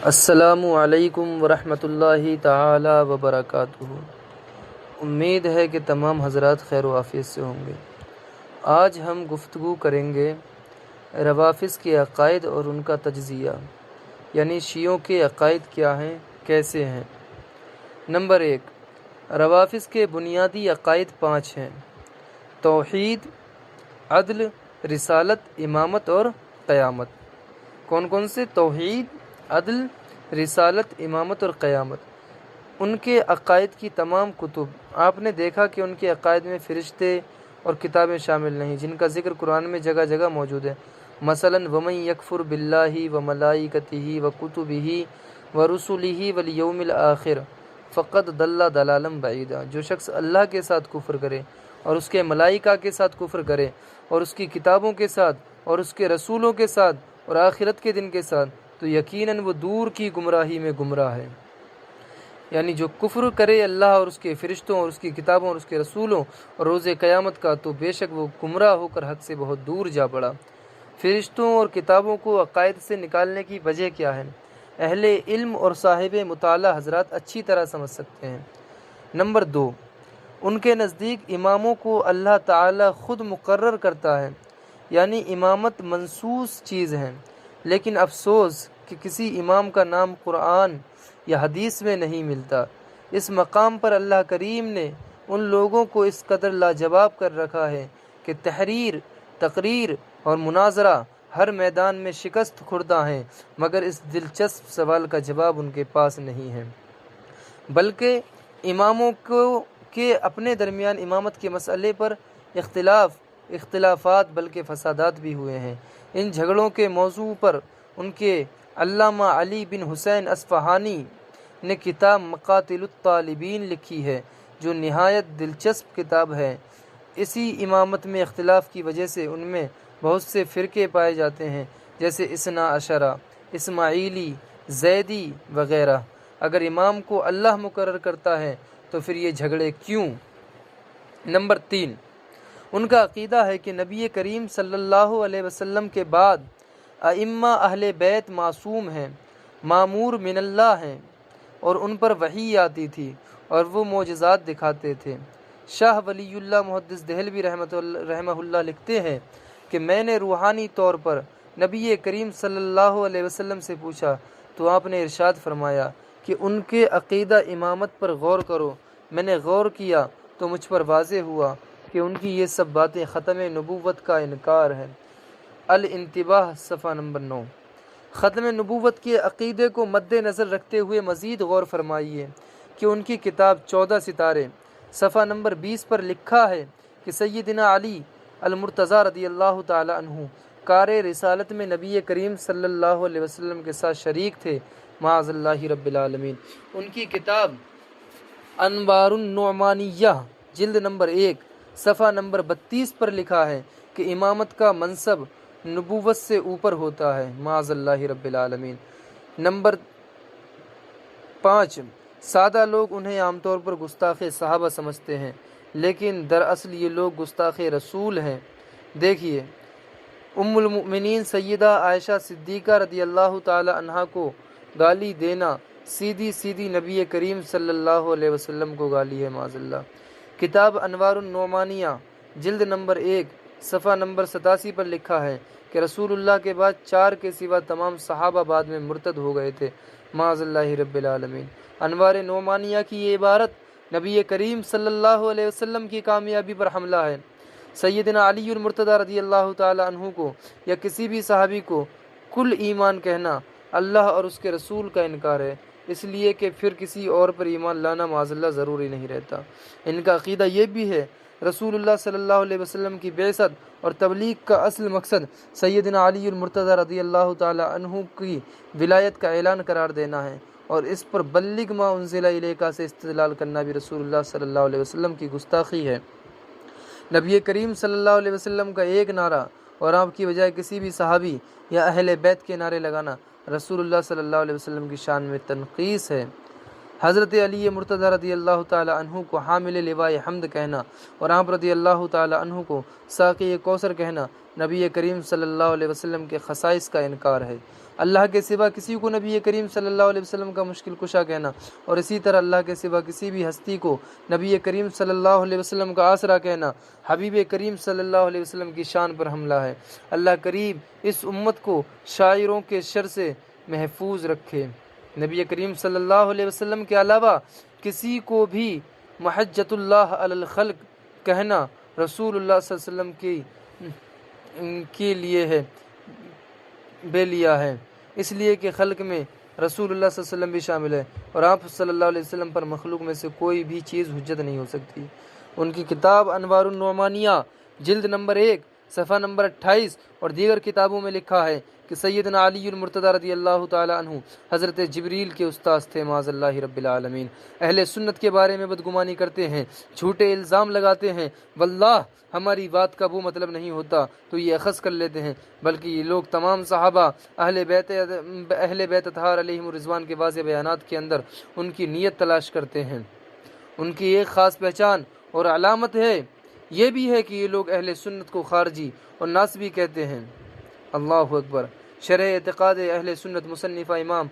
السلام علیکم ورحمۃ اللہ تعالی وبرکاتہ۔ امید ہے کہ تمام حضرات خیر و عافیت سے ہوں گے۔ آج ہم گفتگو کریں گے روافض کے عقائد اور ان کا تجزیہ، یعنی شیعوں کے عقائد کیا ہیں، کیسے ہیں۔ نمبر 1، روافض کے بنیادی عقائد 5 ہیں: توحید، عدل، رسالت، امامت اور قیامت۔ کون کون سے؟ توحید، عدل، رسالت، امامت اور قیامت۔ ان کے عقائد کی تمام کتب، آپ نے دیکھا کہ ان کے عقائد میں فرشتے اور کتابیں شامل نہیں، جن کا ذکر قرآن میں جگہ جگہ موجود ہے۔ مثلاً وَمَن يَكْفُرْ بِاللَّهِ وَمَلَائِكَتِهِ وَكُتُبِهِ وَرُسُلِهِ وَالْيَوْمِ الْآخِرِ فَقَدْ ضَلَّ ضَلَالًا بَعِيدًا۔ جو شخص اللہ کے ساتھ کفر کرے اور اس کے ملائکہ کے ساتھ کفر کرے اور اس کی کتابوں کے ساتھ اور اس کے رسولوں کے ساتھ اور آخرت کے دن کے ساتھ، تو یقیناً وہ دور کی گمراہی میں گمراہ ہے۔ یعنی جو کفر کرے اللہ اور اس کے فرشتوں اور اس کی کتابوں اور اس کے رسولوں اور روز قیامت کا، تو بے شک وہ گمراہ ہو کر حق سے بہت دور جا پڑا۔ فرشتوں اور کتابوں کو عقائد سے نکالنے کی وجہ کیا ہے؟ اہل علم اور صاحب مطالعہ حضرات اچھی طرح سمجھ سکتے ہیں۔ نمبر 2، ان کے نزدیک اماموں کو اللہ تعالی خود مقرر کرتا ہے، یعنی امامت منصوص چیز ہے، لیکن افسوس کہ کسی امام کا نام قرآن یا حدیث میں نہیں ملتا۔ اس مقام پر اللہ کریم نے ان لوگوں کو اس قدر لاجواب کر رکھا ہے کہ تحریر، تقریر اور مناظرہ ہر میدان میں شکست خوردہ ہیں، مگر اس دلچسپ سوال کا جواب ان کے پاس نہیں ہے۔ بلکہ اماموں کے اپنے درمیان امامت کے مسئلے پر اختلافات بلکہ فسادات بھی ہوئے ہیں۔ ان جھگڑوں کے موضوع پر ان کے علامہ علی بن حسین اصفہانی نے کتاب مقاتل الطالبین لکھی ہے، جو نہایت دلچسپ کتاب ہے۔ اسی امامت میں اختلاف کی وجہ سے ان میں بہت سے فرقے پائے جاتے ہیں، جیسے اثنا عشرہ، اسماعیلی، زیدی وغیرہ۔ اگر امام کو اللہ مقرر کرتا ہے تو پھر یہ جھگڑے کیوں؟ نمبر 3، ان کا عقیدہ ہے کہ نبی کریم صلی اللہ علیہ وسلم کے بعد ائمہ اہل بیت معصوم ہیں، مامور من اللہ ہیں، اور ان پر وحی آتی تھی اور وہ معجزات دکھاتے تھے۔ شاہ ولی اللہ محدث دہلوی رحمہ اللہ لکھتے ہیں کہ میں نے روحانی طور پر نبی کریم صلی اللہ علیہ وسلم سے پوچھا تو آپ نے ارشاد فرمایا کہ ان کے عقیدہ امامت پر غور کرو۔ میں نے غور کیا تو مجھ پر واضح ہوا کہ ان کی یہ سب باتیں ختم نبوت کا انکار ہے۔ الانتباہ، صفحہ نمبر 9۔ ختم نبوت کے عقیدے کو مد نظر رکھتے ہوئے مزید غور فرمائیے کہ ان کی کتاب 14 ستارے، صفحہ نمبر 20 پر لکھا ہے کہ سیدنا علی المرتضیٰ رضی اللہ تعالی عنہ کار رسالت میں نبی کریم صلی اللہ علیہ وسلم کے ساتھ شریک تھے، معاذ اللہ رب العالمین۔ ان کی کتاب انوار النعمانیہ، جلد نمبر 1، صفحہ نمبر 32 پر لکھا ہے کہ امامت کا منصب نبوت سے اوپر ہوتا ہے، معاذ اللہ رب العالمین۔ نمبر 5، سادہ لوگ انہیں عام طور پر گستاخ صحابہ سمجھتے ہیں، لیکن دراصل یہ لوگ گستاخ رسول ہیں۔ دیکھیے، ام المؤمنین سیدہ عائشہ صدیقہ رضی اللہ تعالی عنہا کو گالی دینا سیدھی سیدھی نبی کریم صلی اللہ علیہ وسلم کو گالی ہے، معاذ اللہ۔ کتاب انوار النعمانیہ، جلد نمبر 1، صفحہ نمبر 87 پر لکھا ہے کہ رسول اللہ کے بعد 4 کے سوا تمام صحابہ بعد میں مرتد ہو گئے تھے، معاذ اللہ رب العالمین۔ انوار نعمانیہ کی یہ عبارت نبی کریم صلی اللہ علیہ وسلم کی کامیابی پر حملہ ہے۔ سیدنا علی المرتضیٰ رضی اللہ تعالی عنہ کو یا کسی بھی صحابی کو کل ایمان کہنا اللہ اور اس کے رسول کا انکار ہے، اس لیے کہ پھر کسی اور پر ایمان لانا معاذ اللہ ضروری نہیں رہتا۔ ان کا عقیدہ یہ بھی ہے رسول اللہ صلی اللہ علیہ وسلم کی بعثت اور تبلیغ کا اصل مقصد سیدنا علی المرتضیٰ رضی اللہ تعالی عنہ کی ولایت کا اعلان قرار دینا ہے، اور اس پر بلغ ما انزل الیک سے استدلال کرنا بھی رسول اللہ صلی اللہ علیہ وسلم کی گستاخی ہے۔ نبی کریم صلی اللہ علیہ وسلم کا ایک نعرہ اور آپ کی بجائے کسی بھی صحابی یا اہل بیت کے نعرے لگانا رسول اللہ صلی اللہ علیہ وسلم کی شان میں تنقیص ہے۔ حضرت علی مرتضیٰ رضی اللہ تعالی عنہ کو حامل لوائے حمد کہنا اور آپ رضی اللہ تعالی عنہ کو ساقی کوثر کہنا نبی کریم صلی اللہ علیہ وسلم کے خصائص کا انکار ہے۔ اللہ کے سوا کسی کو نبی کریم صلی اللہ علیہ وسلم کا مشکل کشا کہنا اور اسی طرح اللہ کے سوا کسی بھی ہستی کو نبی کریم صلی اللہ علیہ وسلم کا آسرا کہنا حبیب کریم صلی اللہ علیہ وسلم کی شان پر حملہ ہے۔ اللہ کریم اس امت کو شاعروں کے شر سے محفوظ رکھے۔ نبی کریم صلی اللہ علیہ وسلم کے علاوہ کسی کو بھی محجت اللہ علی الخلق کہنا رسول اللہ صلی اللہ علیہ وسلم کے لیے ہے بے لیا ہے، اس لیے کہ خلق میں رسول اللہ صلی اللہ علیہ وسلم بھی شامل ہے اور آپ صلی اللہ علیہ وسلم پر مخلوق میں سے کوئی بھی چیز حجت نہیں ہو سکتی۔ ان کی کتاب انوار النعمانیہ جلد نمبر 1 صفحہ نمبر 28 اور دیگر کتابوں میں لکھا ہے کہ سیدنا علی المرتضیٰ رضی اللہ تعالی عنہ حضرت جبریل کے استاد تھے معاذ اللہ رب العالمین۔ اہل سنت کے بارے میں بدگمانی کرتے ہیں، جھوٹے الزام لگاتے ہیں، واللہ ہماری بات کا وہ مطلب نہیں ہوتا تو یہ اخذ کر لیتے ہیں، بلکہ یہ لوگ تمام صحابہ اہل بیت اطہار علیہم الرضوان کے واضح بیانات کے اندر ان کی نیت تلاش کرتے ہیں۔ ان کی ایک خاص پہچان اور علامت ہے یہ بھی ہے کہ یہ لوگ اہل سنت کو خارجی اور ناصبی کہتے ہیں۔ اللہ اکبر۔ شرح اعتقاد اہل سنت مصنفہ امام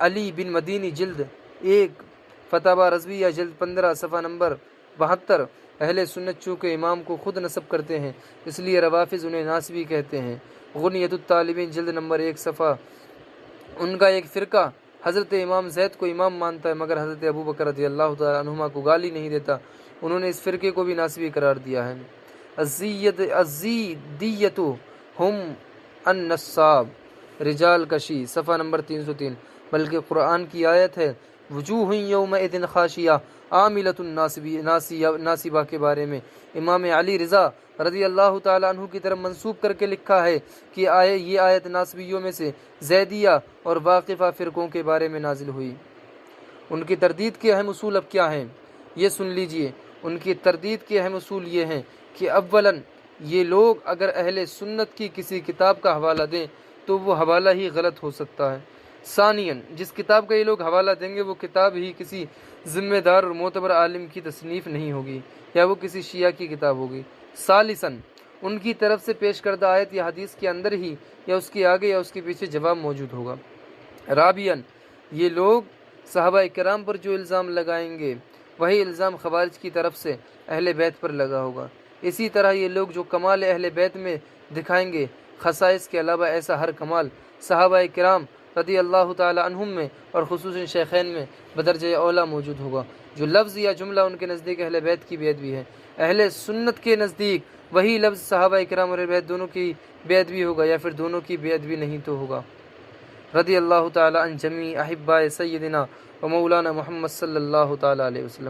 علی بن مدینی جلد 1 فتاوی رضویہ جلد 15 صفحہ نمبر 72۔ اہل سنت چونکہ امام کو خود نسب کرتے ہیں اس لیے روافض انہیں ناصبی کہتے ہیں۔ غنیت الطالبین جلد نمبر 1 صفحہ۔ ان کا ایک فرقہ حضرت امام زید کو امام مانتا ہے مگر حضرت ابوبکر رضی اللہ تعالی عنہما کو گالی نہیں دیتا، انہوں نے اس فرقے کو بھی ناصبی قرار دیا ہے۔ الزیدیت ہم النصاب رجال کشی صفحہ نمبر 303، بلکہ قرآن کی آیت ہے وجوہ یومئذ خاشیہ عاملۃ ناصبہ کے بارے میں امام علی رضا رضی اللہ تعالی عنہ کی طرف منسوب کر کے لکھا ہے کہ یہ آیت ناصبیوں میں سے زیدیہ اور واقفہ فرقوں کے بارے میں نازل ہوئی۔ ان کی تردید کے اہم اصول اب کیا ہیں یہ سن لیجئے۔ ان کی تردید کے اہم اصول یہ ہیں کہ اولاً یہ لوگ اگر اہل سنت کی کسی کتاب کا حوالہ دیں تو وہ حوالہ ہی غلط ہو سکتا ہے۔ ثانیاً جس کتاب کا یہ لوگ حوالہ دیں گے وہ کتاب ہی کسی ذمہ دار اور معتبر عالم کی تصنیف نہیں ہوگی یا وہ کسی شیعہ کی کتاب ہوگی۔ ثالثاً ان کی طرف سے پیش کردہ آیت یا حدیث کے اندر ہی یا اس کے آگے یا اس کے پیچھے جواب موجود ہوگا۔ رابعاً یہ لوگ صحابہ کرام پر جو الزام لگائیں گے وہی الزام خوارج کی طرف سے اہل بیت پر لگا ہوگا۔ اسی طرح یہ لوگ جو کمال اہل بیت میں دکھائیں گے خصائص کے علاوہ ایسا ہر کمال صحابہ کرام رضی اللہ تعالی عنہم میں اور خصوصاً شیخین میں بدرجہ اولا موجود ہوگا۔ جو لفظ یا جملہ ان کے نزدیک اہل بیت کی بیعت بھی ہے، اہل سنت کے نزدیک وہی لفظ صحابہ کرام اور اہل بیت دونوں کی بیعت بھی ہوگا یا پھر دونوں کی بیعت بھی نہیں تو ہوگا۔ رضی اللہ تعالی عن جمیع احباء سیدنا و مولانا محمد صلی اللہ تعالی علیہ وسلم۔